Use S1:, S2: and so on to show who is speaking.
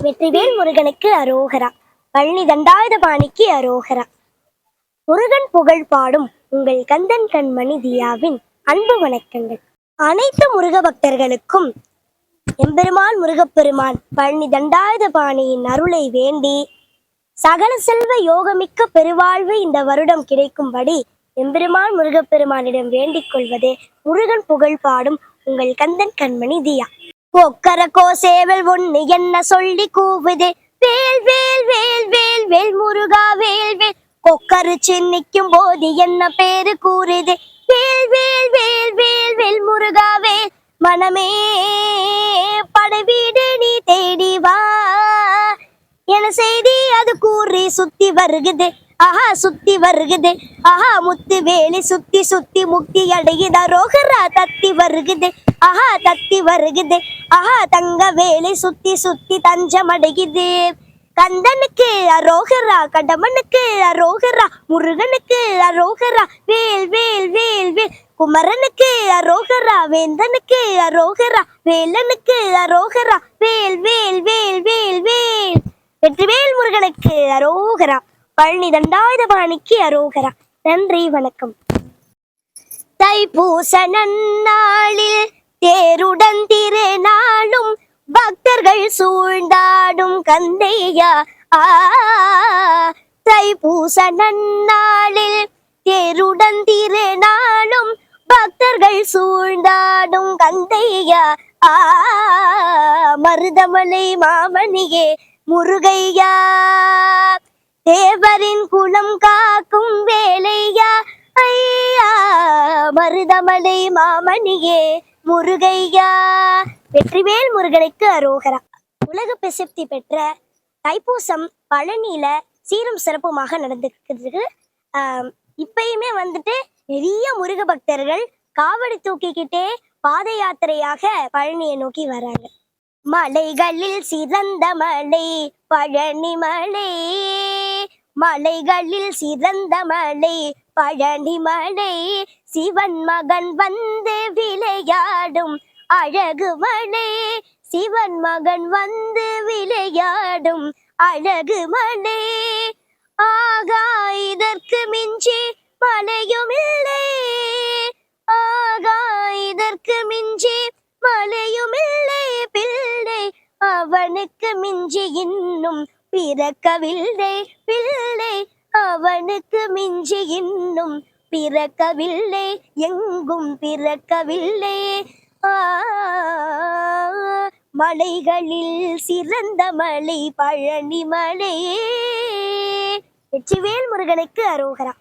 S1: வெற்றிவேல் முருகனுக்கு அரோகரா. பழனி தண்டாயுதபாணிக்கு அரோகரா. முருகன் புகழ் பாடும் உங்கள் கந்தன் கண்மணி தியாவின் அன்பு வணக்கங்கள். அனைத்து முருக பக்தர்களுக்கும் எம்பெருமான் முருகப்பெருமான் பழனி தண்டாயுதபாணியின் அருளை வேண்டி சகல செல்வ யோகமிக்க பெருவாழ்வு இந்த வருடம் கிடைக்கும்படி எம்பெருமான் முருகப்பெருமானிடம் வேண்டிக் கொள்வதே முருகன் புகழ் பாடும் உங்கள் கந்தன் கண்மணி தியா. கொக்கரக்கோ சேவல் ஒண்ணு என்ன சொல்லி கூவுது, வேல் வேல் வேல் வேல் வேல் முருகா வேல் வேல். கொக்கரிச்சு நிற்கும் போது என்ன பேரு கூறுது, வேல் வேல் வேல் வேல் வேல் முருகா வேல். மனமே படவீடு நீ தேடி வா என செய்தி அது கூறி சுத்தி வருகுது, ஆஹா சுத்தி வருகுது, ஆஹா முத்து வேலி சுத்தி சுத்தி முக்தி அடையுது அரோகரா தத்தி வருகுது, ஆஹா தத்தி வருகுது, ஆஹா தங்க வேலி சுத்தி சுத்தி தஞ்சம் அடையுது. கந்தனுக்கு அரோகரா, கடமனுக்கு அரோகரா, முருகனுக்கு அரோகரா, வேல் வேல் வேல் வேல். குமரனுக்கு அரோகரா, வேந்தனுக்கு அரோகரா, வேலனுக்கு அரோகரா, வேல் வேல் வேல் வேல் வேல். வெற்றிவேல் முருகனுக்கு அரோகரா. பழனி தண்டாயுதபாணிக்கு அரோகரா. நன்றி, வணக்கம். தைப்பூச நன்னாளில் தேருடன் திருநாளும் பக்தர்கள் சூழ்ந்தாடும் கந்தையா. தைப்பூச நன்னாளில் தேருடன் திருநாளும் பக்தர்கள் சூழ்ந்தாடும் கந்தையா. மருதமலை மாமணியே முருகையா, தேவரின் குலம் காக்கும் வேலையா. ஐயா மருதமலை மாமணியே முருகையா. வெற்றிவேல் முருகனுக்கு அரோகரா. உலக பிரசித்தி பெற்ற தைப்பூசம் பழனியில சீரும் சிறப்புமாக நடந்துருக்கு. இப்பயுமே நிறைய முருக பக்தர்கள் காவடி தூக்கிக்கிட்டே பாத யாத்திரையாக பழனியை நோக்கி வராங்க. மலைகளில் சிறந்த மலை பழனி மலை, மலைகளில் சிறந்த மலை பழனி மலை, சிவன் மகன் வந்து விளையாடும் அழகு மலை, சிவன் மகன் வந்து விளையாடும் அழகு மலை. ஆகா இதற்கு மிஞ்சி மலையும் இல்லை, ஆகா இதற்கு மிஞ்சி மலையும் இல்லை. பிள்ளை அவனுக்கு மிஞ்சி இன்னும் பிறக்கவில்லை, பிள்ளை அவனுக்கு மிஞ்சி இன்னும் பிறக்கவில்லை, எங்கும் பிறக்கவில்லை. மலைகளில் சிறந்த மலை பழனி மலை. வெற்றிவேல் முருகனுக்கு அரோகரா.